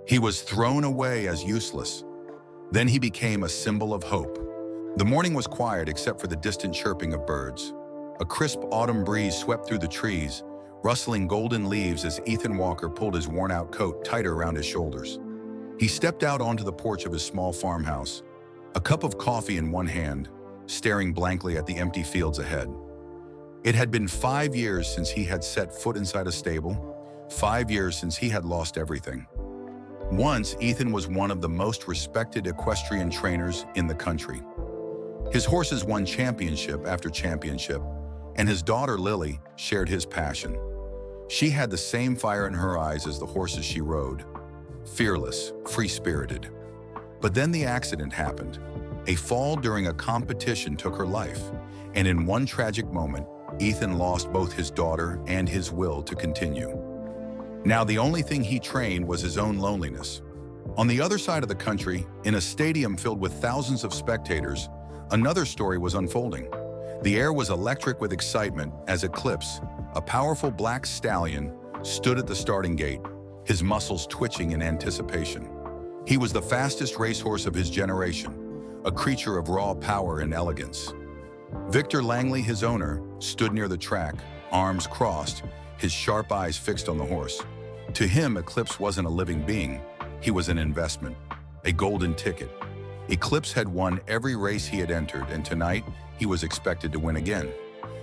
He was thrown away as useless. Then he became a symbol of hope. The morning was quiet except for the distant chirping of birds. A crisp autumn breeze swept through the trees, rustling golden leaves as Ethan Walker pulled his worn-out coat tighter around his shoulders. He stepped out onto the porch of his small farmhouse, a cup of coffee in one hand, staring blankly at the empty fields ahead. It had been 5 years since he had set foot inside a stable, 5 years since he had lost everything. Once, Ethan was one of the most respected equestrian trainers in the country. His horses won championship after championship, and his daughter Lily shared his passion. She had the same fire in her eyes as the horses she rode, fearless, free-spirited. But then the accident happened. A fall during a competition took her life, and in one tragic moment, Ethan lost both his daughter and his will to continue. Now the only thing he trained was his own loneliness. On the other side of the country, in a stadium filled with thousands of spectators, another story was unfolding. The air was electric with excitement as Eclipse, a powerful black stallion, stood at the starting gate, his muscles twitching in anticipation. He was the fastest racehorse of his generation, a creature of raw power and elegance. Victor Langley, his owner, stood near the track, arms crossed, his sharp eyes fixed on the horse. To him, Eclipse wasn't a living being. He was an investment, a golden ticket. Eclipse had won every race he had entered, and tonight, he was expected to win again.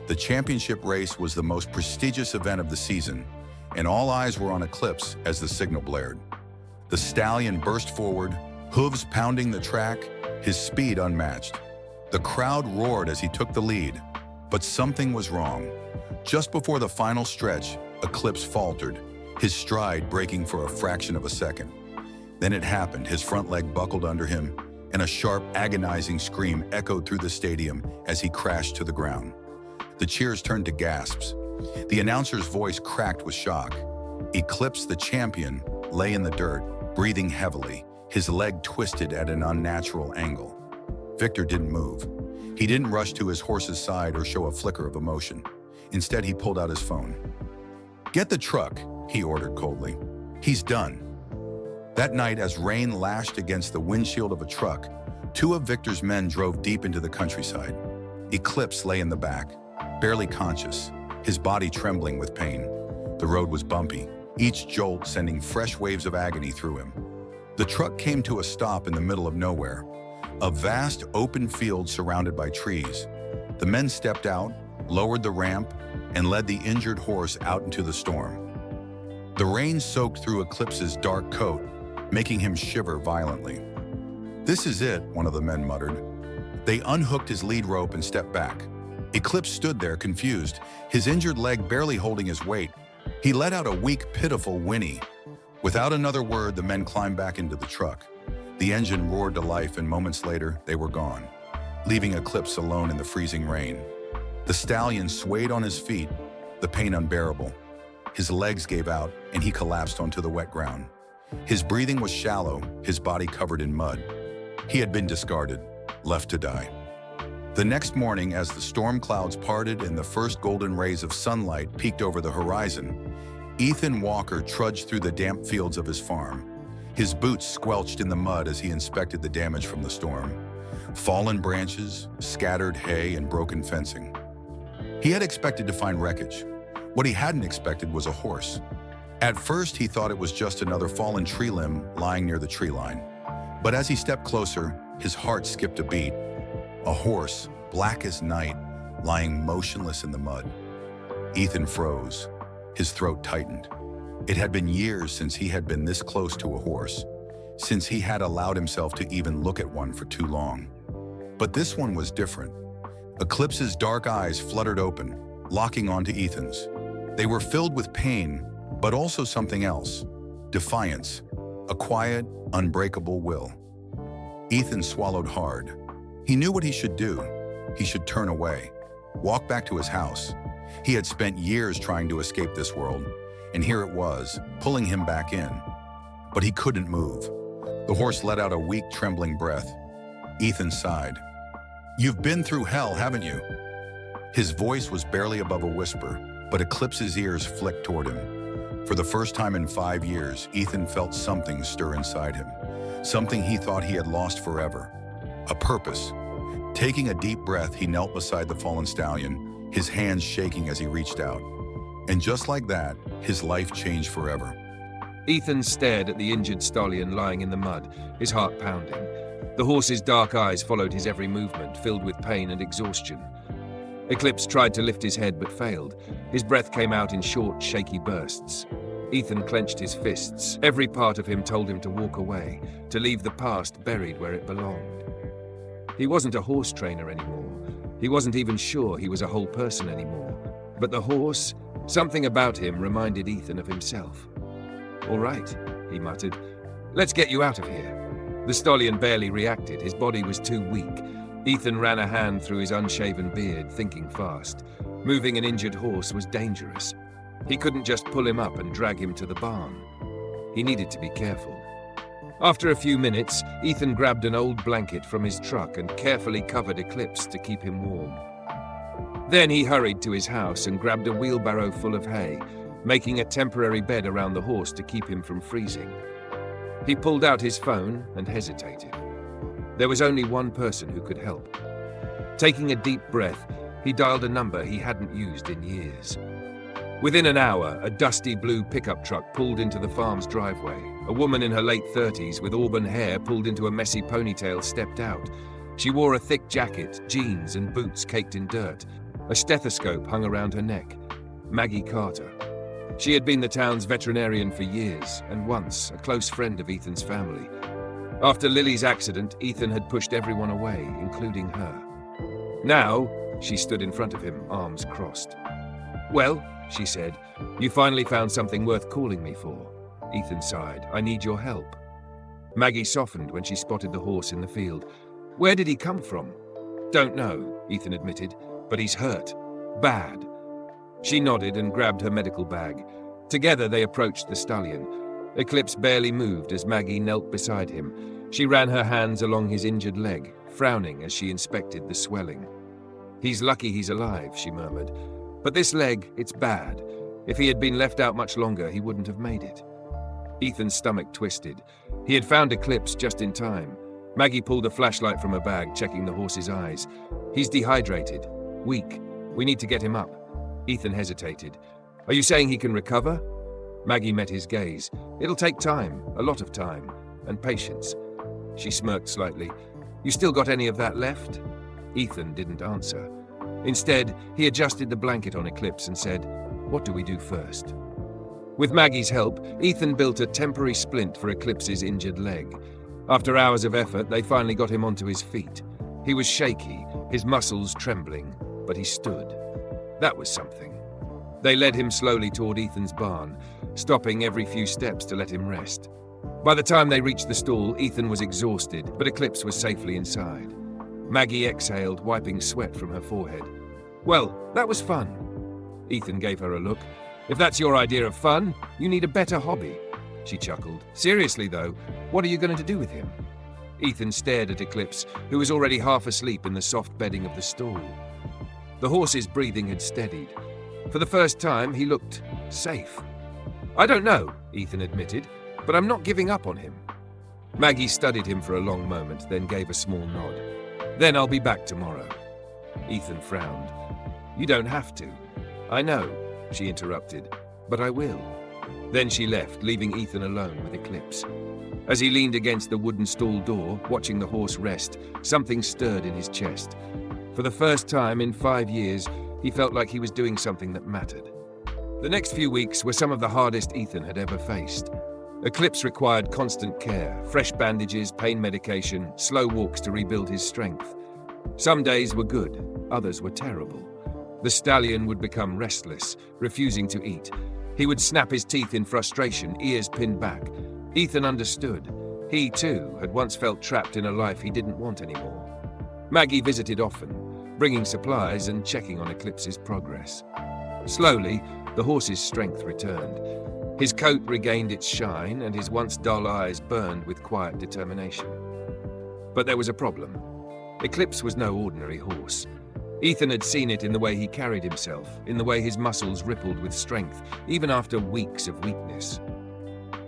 The championship race was the most prestigious event of the season, and all eyes were on Eclipse as the signal blared. The stallion burst forward, hooves pounding the track, his speed unmatched. The crowd roared as he took the lead, but something was wrong. Just before the final stretch, Eclipse faltered, his stride breaking for a fraction of a second. Then it happened. His front leg buckled under him, and a sharp, agonizing scream echoed through the stadium as he crashed to the ground. The cheers turned to gasps. The announcer's voice cracked with shock. Eclipse, the champion, lay in the dirt, breathing heavily, his leg twisted at an unnatural angle. Victor didn't move. He didn't rush to his horse's side or show a flicker of emotion. Instead, he pulled out his phone. "Get the truck," he ordered coldly. "He's done." That night, as rain lashed against the windshield of a truck, two of Victor's men drove deep into the countryside. Eclipse lay in the back, barely conscious, his body trembling with pain. The road was bumpy, each jolt sending fresh waves of agony through him. The truck came to a stop in the middle of nowhere, a vast open field surrounded by trees. The men stepped out, lowered the ramp, and led the injured horse out into the storm. The rain soaked through Eclipse's dark coat, making him shiver violently. "This is it," one of the men muttered. They unhooked his lead rope and stepped back. Eclipse stood there, confused, his injured leg barely holding his weight. He let out a weak, pitiful whinny. Without another word, the men climbed back into the truck. The engine roared to life, and moments later, they were gone, leaving Eclipse alone in the freezing rain. The stallion swayed on his feet, the pain unbearable. His legs gave out, and he collapsed onto the wet ground. His breathing was shallow, his body covered in mud. He had been discarded, left to die. The next morning, as the storm clouds parted and the first golden rays of sunlight peeked over the horizon, Ethan Walker trudged through the damp fields of his farm. His boots squelched in the mud as he inspected the damage from the storm. Fallen branches, scattered hay, and broken fencing. He had expected to find wreckage. What he hadn't expected was a horse. At first, he thought it was just another fallen tree limb lying near the tree line. But as he stepped closer, his heart skipped a beat. A horse, black as night, lying motionless in the mud. Ethan froze. His throat tightened. It had been years since he had been this close to a horse, since he had allowed himself to even look at one for too long. But this one was different. Eclipse's dark eyes fluttered open, locking onto Ethan's. They were filled with pain, but also something else. Defiance. A quiet, unbreakable will. Ethan swallowed hard. He knew what he should do. He should turn away, walk back to his house. He had spent years trying to escape this world, and here it was, pulling him back in. But he couldn't move. The horse let out a weak, trembling breath. Ethan sighed. "You've been through hell, haven't you?" His voice was barely above a whisper, but Eclipse's ears flicked toward him. For the first time in 5 years, Ethan felt something stir inside him. Something he thought he had lost forever. A purpose. Taking a deep breath, he knelt beside the fallen stallion, his hands shaking as he reached out. And just like that, his life changed forever. Ethan stared at the injured stallion lying in the mud, his heart pounding. The horse's dark eyes followed his every movement, filled with pain and exhaustion. Eclipse tried to lift his head but failed. His breath came out in short, shaky bursts. Ethan clenched his fists. Every part of him told him to walk away, to leave the past buried where it belonged. He wasn't a horse trainer anymore. He wasn't even sure he was a whole person anymore. But the horse, something about him reminded Ethan of himself. "All right," he muttered. "Let's get you out of here." The stallion barely reacted. His body was too weak. Ethan ran a hand through his unshaven beard, thinking fast. Moving an injured horse was dangerous. He couldn't just pull him up and drag him to the barn. He needed to be careful. After a few minutes, Ethan grabbed an old blanket from his truck and carefully covered Eclipse to keep him warm. Then he hurried to his house and grabbed a wheelbarrow full of hay, making a temporary bed around the horse to keep him from freezing. He pulled out his phone and hesitated. There was only one person who could help. Taking a deep breath, he dialed a number he hadn't used in years. Within an hour, a dusty blue pickup truck pulled into the farm's driveway. A woman in her late 30s with auburn hair pulled into a messy ponytail stepped out. She wore a thick jacket, jeans, and boots caked in dirt. A stethoscope hung around her neck. Maggie Carter. She had been the town's veterinarian for years, and once a close friend of Ethan's family. After Lily's accident, Ethan had pushed everyone away, including her. Now, she stood in front of him, arms crossed. "Well," she said, "you finally found something worth calling me for." Ethan sighed. "I need your help." Maggie softened when she spotted the horse in the field. "Where did he come from?" "Don't know," Ethan admitted, "but he's hurt. Bad." She nodded and grabbed her medical bag. Together they approached the stallion. Eclipse barely moved as Maggie knelt beside him. She ran her hands along his injured leg, frowning as she inspected the swelling. "He's lucky he's alive," she murmured. "But this leg, it's bad. If he had been left out much longer, he wouldn't have made it." Ethan's stomach twisted. He had found Eclipse just in time. Maggie pulled a flashlight from her bag, checking the horse's eyes. "He's dehydrated. Weak. We need to get him up." Ethan hesitated. "Are you saying he can recover?" Maggie met his gaze. "It'll take time, a lot of time, and patience." She smirked slightly. "You still got any of that left?" Ethan didn't answer. Instead, he adjusted the blanket on Eclipse and said, "What do we do first?" With Maggie's help, Ethan built a temporary splint for Eclipse's injured leg. After hours of effort, they finally got him onto his feet. He was shaky, his muscles trembling, but he stood. That was something. They led him slowly toward Ethan's barn, stopping every few steps to let him rest. By the time they reached the stall, Ethan was exhausted, but Eclipse was safely inside. Maggie exhaled, wiping sweat from her forehead. "Well, that was fun." Ethan gave her a look. "If that's your idea of fun, you need a better hobby." She chuckled. "Seriously, though, what are you going to do with him?" Ethan stared at Eclipse, who was already half asleep in the soft bedding of the stall. The horse's breathing had steadied. For the first time, he looked safe. "I don't know," Ethan admitted, "but I'm not giving up on him." Maggie studied him for a long moment, then gave a small nod. "Then I'll be back tomorrow." Ethan frowned. "You don't have to." "I know," she interrupted, "but I will." Then she left, leaving Ethan alone with Eclipse. As he leaned against the wooden stall door, watching the horse rest, something stirred in his chest. For the first time in 5 years, he felt like he was doing something that mattered. The next few weeks were some of the hardest Ethan had ever faced. Eclipse required constant care, fresh bandages, pain medication, slow walks to rebuild his strength. Some days were good, others were terrible. The stallion would become restless, refusing to eat. He would snap his teeth in frustration, ears pinned back. Ethan understood. He, too, had once felt trapped in a life he didn't want anymore. Maggie visited often, bringing supplies and checking on Eclipse's progress. Slowly, the horse's strength returned. His coat regained its shine, and his once dull eyes burned with quiet determination. But there was a problem. Eclipse was no ordinary horse. Ethan had seen it in the way he carried himself, in the way his muscles rippled with strength, even after weeks of weakness.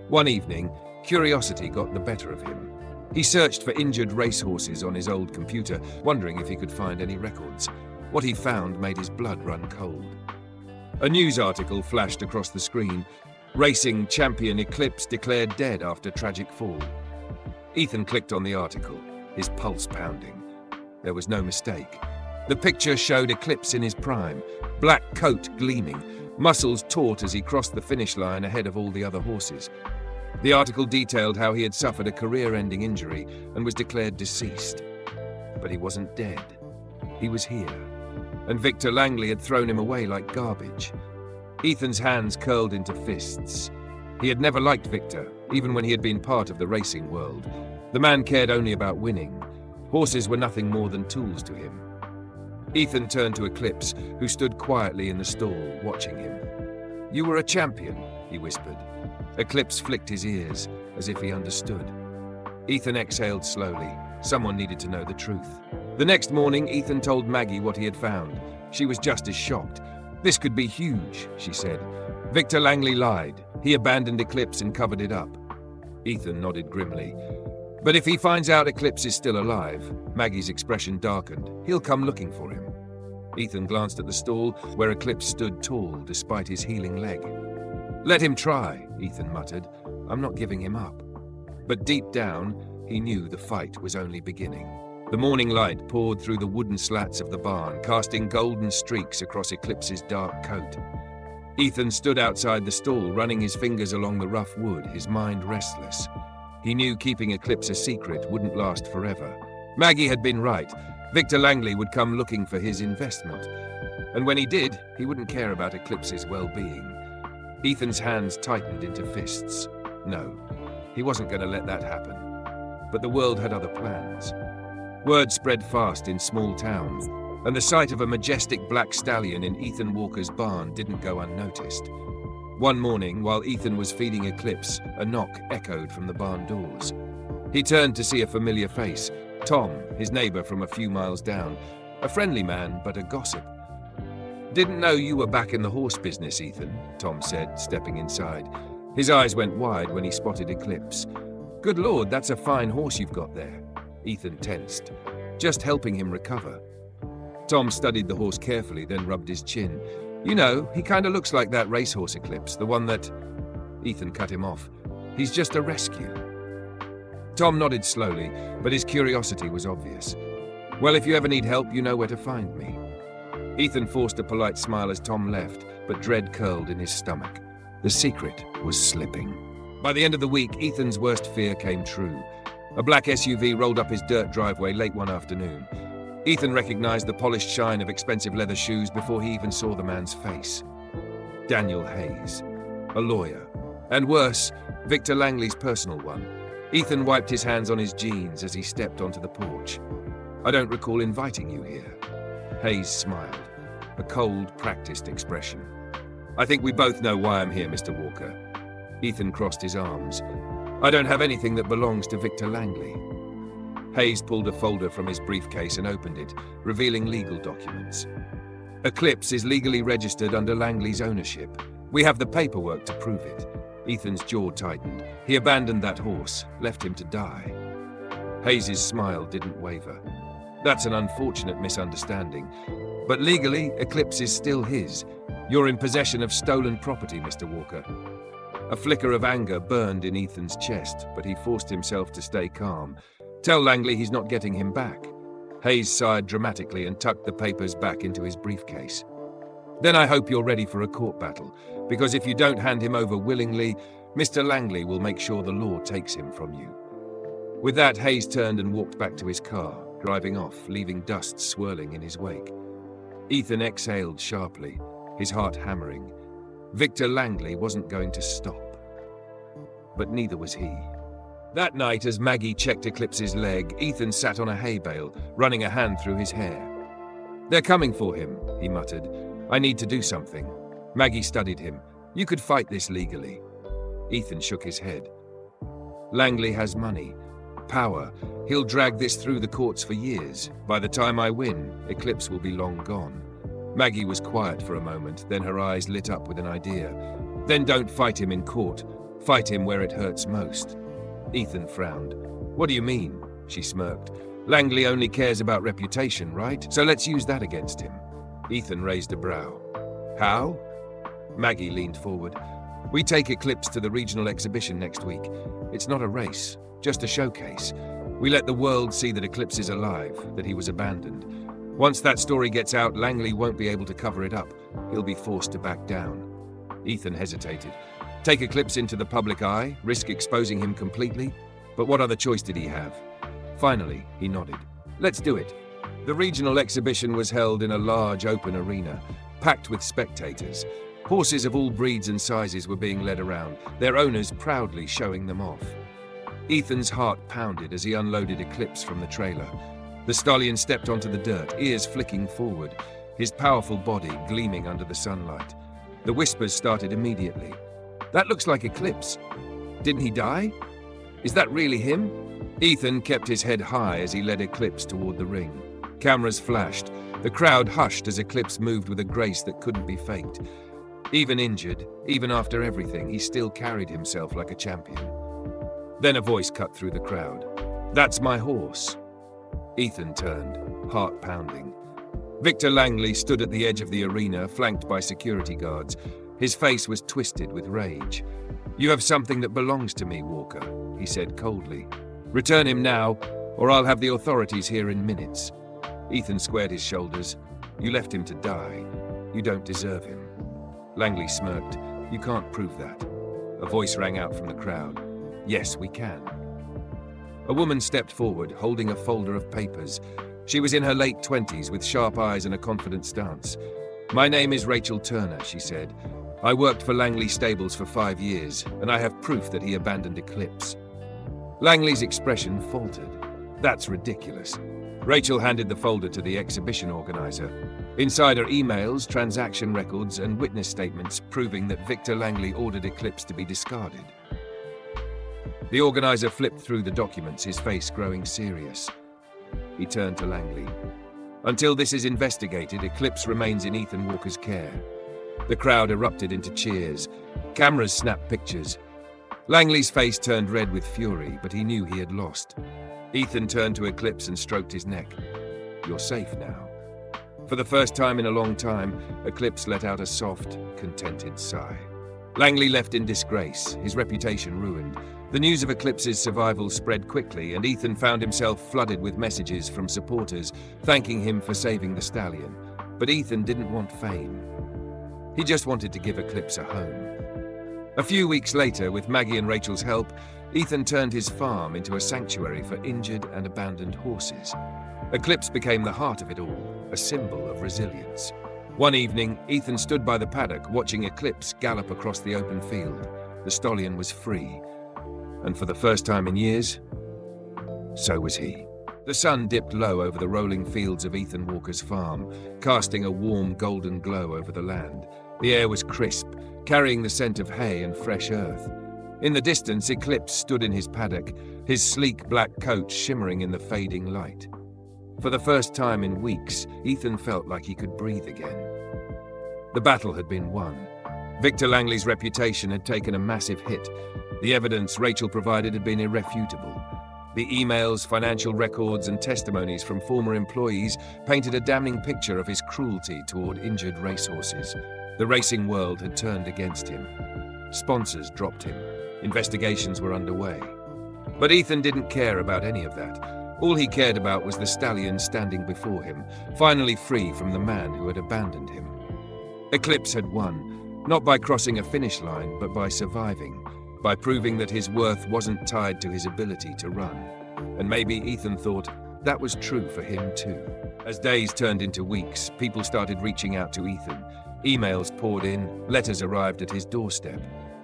One evening, curiosity got the better of him. He searched for injured racehorses on his old computer, wondering if he could find any records. What he found made his blood run cold. A news article flashed across the screen. Racing champion Eclipse declared dead after tragic fall. Ethan clicked on the article, his pulse pounding. There was no mistake. The picture showed Eclipse in his prime, black coat gleaming, muscles taut as he crossed the finish line ahead of all the other horses. The article detailed how he had suffered a career-ending injury and was declared deceased. But he wasn't dead. He was here. And Victor Langley had thrown him away like garbage. Ethan's hands curled into fists. He had never liked Victor, even when he had been part of the racing world. The man cared only about winning. Horses were nothing more than tools to him. Ethan turned to Eclipse, who stood quietly in the stall, watching him. "You were a champion," he whispered. Eclipse flicked his ears, as if he understood. Ethan exhaled slowly. Someone needed to know the truth. The next morning, Ethan told Maggie what he had found. She was just as shocked. "This could be huge," she said. "Victor Langley lied. He abandoned Eclipse and covered it up." Ethan nodded grimly. "But if he finds out Eclipse is still alive," Maggie's expression darkened, "he'll come looking for him." Ethan glanced at the stall, where Eclipse stood tall despite his healing leg. "Let him try," Ethan muttered. "I'm not giving him up." But deep down, he knew the fight was only beginning. The morning light poured through the wooden slats of the barn, casting golden streaks across Eclipse's dark coat. Ethan stood outside the stall, running his fingers along the rough wood, his mind restless. He knew keeping Eclipse a secret wouldn't last forever. Maggie had been right. Victor Langley would come looking for his investment. And when he did, he wouldn't care about Eclipse's well-being. Ethan's hands tightened into fists. No, he wasn't going to let that happen. But the world had other plans. Word spread fast in small towns, and the sight of a majestic black stallion in Ethan Walker's barn didn't go unnoticed. One morning, while Ethan was feeding Eclipse, a knock echoed from the barn doors. He turned to see a familiar face, Tom, his neighbor from a few miles down. A friendly man, but a gossip. "Didn't know you were back in the horse business, Ethan," Tom said, stepping inside. His eyes went wide when he spotted Eclipse. "Good Lord, that's a fine horse you've got there." Ethan tensed. "Just helping him recover." Tom studied the horse carefully, then rubbed his chin. "You know, he kind of looks like that racehorse Eclipse, the one that—" Ethan cut him off. "He's just a rescue." Tom nodded slowly, but his curiosity was obvious. "Well, if you ever need help, you know where to find me." Ethan forced a polite smile as Tom left, but dread curled in his stomach. The secret was slipping. By the end of the week, Ethan's worst fear came true. A black SUV rolled up his dirt driveway late one afternoon. Ethan recognized the polished shine of expensive leather shoes before he even saw the man's face. Daniel Hayes, a lawyer. And worse, Victor Langley's personal one. Ethan wiped his hands on his jeans as he stepped onto the porch. "I don't recall inviting you here." Hayes smiled, a cold, practiced expression. "I think we both know why I'm here, Mr. Walker." Ethan crossed his arms. "I don't have anything that belongs to Victor Langley." Hayes pulled a folder from his briefcase and opened it, revealing legal documents. "Eclipse is legally registered under Langley's ownership. We have the paperwork to prove it." Ethan's jaw tightened. He abandoned that horse, left him to die. Hayes' smile didn't waver. "That's an unfortunate misunderstanding. But legally, Eclipse is still his. You're in possession of stolen property, Mr. Walker." A flicker of anger burned in Ethan's chest, but he forced himself to stay calm. "Tell Langley he's not getting him back." Hayes sighed dramatically and tucked the papers back into his briefcase. "Then I hope you're ready for a court battle, because if you don't hand him over willingly, Mr. Langley will make sure the law takes him from you." With that, Hayes turned and walked back to his car, driving off, leaving dust swirling in his wake. Ethan exhaled sharply, his heart hammering. Victor Langley wasn't going to stop. But neither was he. That night, as Maggie checked Eclipse's leg, Ethan sat on a hay bale, running a hand through his hair. "They're coming for him," he muttered. "I need to do something." Maggie studied him. "You could fight this legally." Ethan shook his head. "Langley has money. power. He'll drag this through the courts for years. By the time I win, Eclipse will be long gone. Maggie was quiet for a moment, then her eyes lit up with an idea. Then don't fight him in court. Fight him where it hurts most. Ethan frowned. What do you mean? She smirked. Langley only cares about reputation, right? So let's use that against him. Ethan raised a brow. How? Maggie leaned forward. We take Eclipse to the regional exhibition next week. It's not a race, just a showcase. We let the world see that Eclipse is alive, that he was abandoned. Once that story gets out, Langley won't be able to cover it up. He'll be forced to back down. Ethan hesitated. Take Eclipse into the public eye, risk exposing him completely? But what other choice did he have? Finally, he nodded. Let's do it. The regional exhibition was held in a large open arena, packed with spectators. Horses of all breeds and sizes were being led around, their owners proudly showing them off. Ethan's heart pounded as he unloaded Eclipse from the trailer. The stallion stepped onto the dirt, ears flicking forward, his powerful body gleaming under the sunlight. The whispers started immediately. That looks like Eclipse. Didn't he die? Is that really him? Ethan kept his head high as he led Eclipse toward the ring. Cameras flashed. The crowd hushed as Eclipse moved with a grace that couldn't be faked. Even injured, even after everything, he still carried himself like a champion. Then a voice cut through the crowd. That's my horse. Ethan turned, heart pounding. Victor Langley stood at the edge of the arena, flanked by security guards. His face was twisted with rage. You have something that belongs to me, Walker, he said coldly. Return him now, or I'll have the authorities here in minutes. Ethan squared his shoulders. You left him to die. You don't deserve him. Langley smirked. You can't prove that. A voice rang out from the crowd. Yes, we can. A woman stepped forward, holding a folder of papers. She was in her late 20s, with sharp eyes and a confident stance. My name is Rachel Turner, she said. I worked for Langley Stables for 5 years, and I have proof that he abandoned Eclipse. Langley's expression faltered. That's ridiculous. Rachel handed the folder to the exhibition organizer. Inside are emails, transaction records, and witness statements proving that Victor Langley ordered Eclipse to be discarded. The organizer flipped through the documents, his face growing serious. He turned to Langley. Until this is investigated, Eclipse remains in Ethan Walker's care. The crowd erupted into cheers. Cameras snapped pictures. Langley's face turned red with fury, but he knew he had lost. Ethan turned to Eclipse and stroked his neck. You're safe now. For the first time in a long time, Eclipse let out a soft, contented sigh. Langley left in disgrace, his reputation ruined. The news of Eclipse's survival spread quickly, and Ethan found himself flooded with messages from supporters thanking him for saving the stallion. But Ethan didn't want fame. He just wanted to give Eclipse a home. A few weeks later, with Maggie and Rachel's help, Ethan turned his farm into a sanctuary for injured and abandoned horses. Eclipse became the heart of it all, a symbol of resilience. One evening, Ethan stood by the paddock watching Eclipse gallop across the open field. The stallion was free. And for the first time in years, so was he. The sun dipped low over the rolling fields of Ethan Walker's farm, casting a warm golden glow over the land. The air was crisp, carrying the scent of hay and fresh earth. In the distance, Eclipse stood in his paddock, his sleek black coat shimmering in the fading light. For the first time in weeks, Ethan felt like he could breathe again. The battle had been won. Victor Langley's reputation had taken a massive hit. The evidence Rachel provided had been irrefutable. The emails, financial records, and testimonies from former employees painted a damning picture of his cruelty toward injured racehorses. The racing world had turned against him. Sponsors dropped him. Investigations were underway. But Ethan didn't care about any of that. All he cared about was the stallion standing before him, finally free from the man who had abandoned him. Eclipse had won, not by crossing a finish line, but by surviving, by proving that his worth wasn't tied to his ability to run. And maybe Ethan thought that was true for him too. As days turned into weeks, people started reaching out to Ethan. Emails poured in, letters arrived at his doorstep.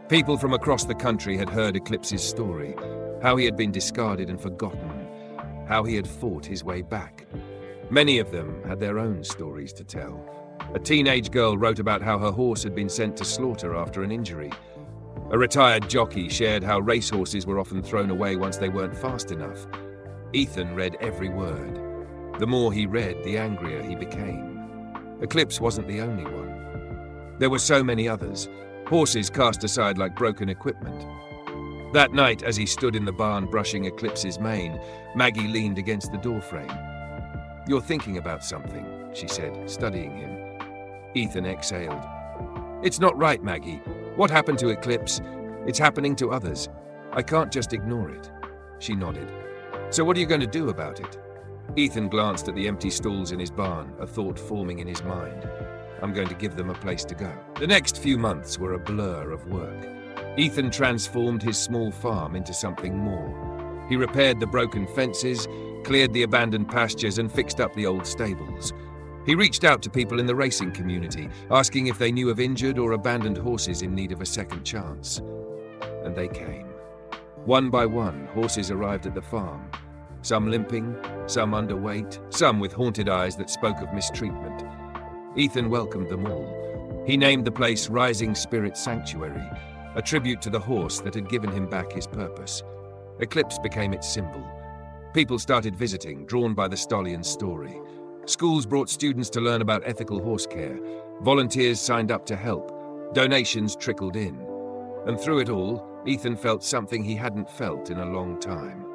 People from across the country had heard Eclipse's story, how he had been discarded and forgotten, how he had fought his way back. Many of them had their own stories to tell. A teenage girl wrote about how her horse had been sent to slaughter after an injury. A retired jockey shared how racehorses were often thrown away once they weren't fast enough. Ethan read every word. The more he read, the angrier he became. Eclipse wasn't the only one. There were so many others, horses cast aside like broken equipment. That night, as he stood in the barn brushing Eclipse's mane, Maggie leaned against the doorframe. "You're thinking about something," she said, studying him. Ethan exhaled. "It's not right, Maggie. What happened to Eclipse? It's happening to others. I can't just ignore it." She nodded. "So what are you going to do about it?" Ethan glanced at the empty stalls in his barn, a thought forming in his mind. "I'm going to give them a place to go." The next few months were a blur of work. Ethan transformed his small farm into something more. He repaired the broken fences, cleared the abandoned pastures, and fixed up the old stables. He reached out to people in the racing community, asking if they knew of injured or abandoned horses in need of a second chance. And they came. One by one, horses arrived at the farm. Some limping, some underweight, some with haunted eyes that spoke of mistreatment. Ethan welcomed them all. He named the place Rising Spirit Sanctuary, a tribute to the horse that had given him back his purpose. Eclipse became its symbol. People started visiting, drawn by the stallion's story. Schools brought students to learn about ethical horse care. Volunteers signed up to help. Donations trickled in. And through it all, Ethan felt something he hadn't felt in a long time.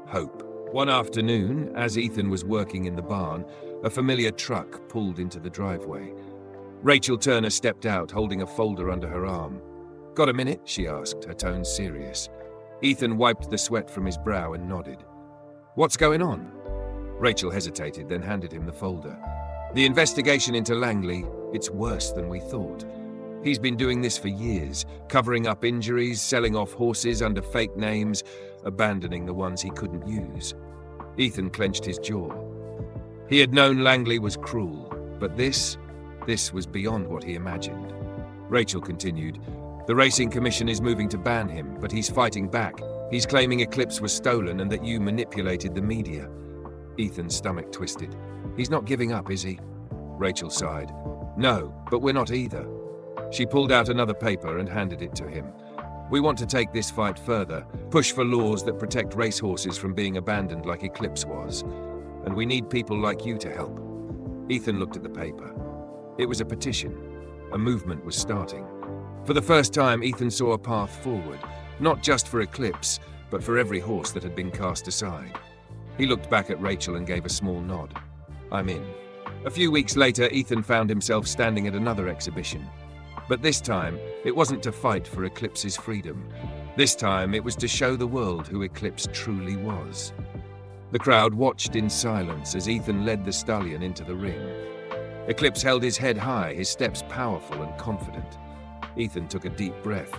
Hope. One afternoon, as Ethan was working in the barn, a familiar truck pulled into the driveway. Rachel Turner stepped out, holding a folder under her arm. "Got a minute?" she asked, her tone serious. Ethan wiped the sweat from his brow and nodded. "What's going on?" Rachel hesitated, then handed him the folder. "The investigation into Langley, it's worse than we thought. He's been doing this for years, covering up injuries, selling off horses under fake names, abandoning the ones he couldn't use." Ethan clenched his jaw. He had known Langley was cruel, but this was beyond what he imagined. Rachel continued, "The Racing Commission is moving to ban him, but he's fighting back. He's claiming Eclipse was stolen and that you manipulated the media." Ethan's stomach twisted. "He's not giving up, is he?" Rachel sighed. "No, but we're not either." She pulled out another paper and handed it to him. "We want to take this fight further, push for laws that protect racehorses from being abandoned like Eclipse was. And we need people like you to help." Ethan looked at the paper. It was a petition. A movement was starting. For the first time, Ethan saw a path forward, not just for Eclipse, but for every horse that had been cast aside. He looked back at Rachel and gave a small nod. "I'm in." A few weeks later, Ethan found himself standing at another exhibition. But this time, it wasn't to fight for Eclipse's freedom. This time, it was to show the world who Eclipse truly was. The crowd watched in silence as Ethan led the stallion into the ring. Eclipse held his head high, his steps powerful and confident. Ethan took a deep breath.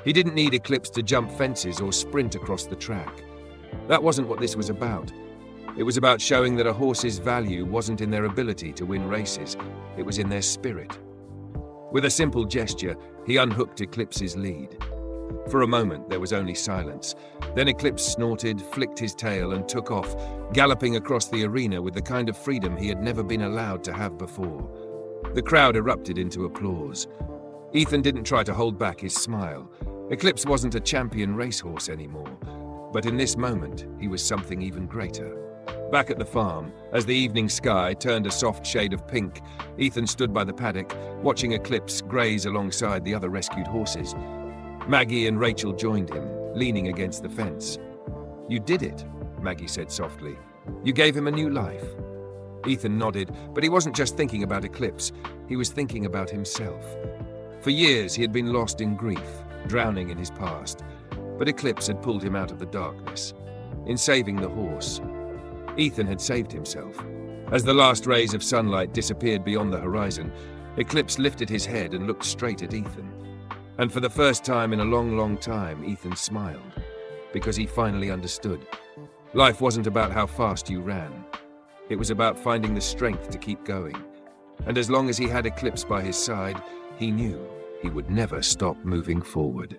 He didn't need Eclipse to jump fences or sprint across the track. That wasn't what this was about. It was about showing that a horse's value wasn't in their ability to win races, it was in their spirit. With a simple gesture, he unhooked Eclipse's lead. For a moment, there was only silence. Then Eclipse snorted, flicked his tail, and took off, galloping across the arena with the kind of freedom he had never been allowed to have before. The crowd erupted into applause. Ethan didn't try to hold back his smile. Eclipse wasn't a champion racehorse anymore, but in this moment, he was something even greater. Back at the farm, as the evening sky turned a soft shade of pink, Ethan stood by the paddock, watching Eclipse graze alongside the other rescued horses. Maggie and Rachel joined him, leaning against the fence. "You did it," Maggie said softly. "You gave him a new life." Ethan nodded, but he wasn't just thinking about Eclipse, he was thinking about himself. For years, he had been lost in grief, drowning in his past, but Eclipse had pulled him out of the darkness. In saving the horse, Ethan had saved himself. As the last rays of sunlight disappeared beyond the horizon, Eclipse lifted his head and looked straight at Ethan. And for the first time in a long, long time, Ethan smiled, because he finally understood. Life wasn't about how fast you ran. It was about finding the strength to keep going. And as long as he had Eclipse by his side, he knew he would never stop moving forward.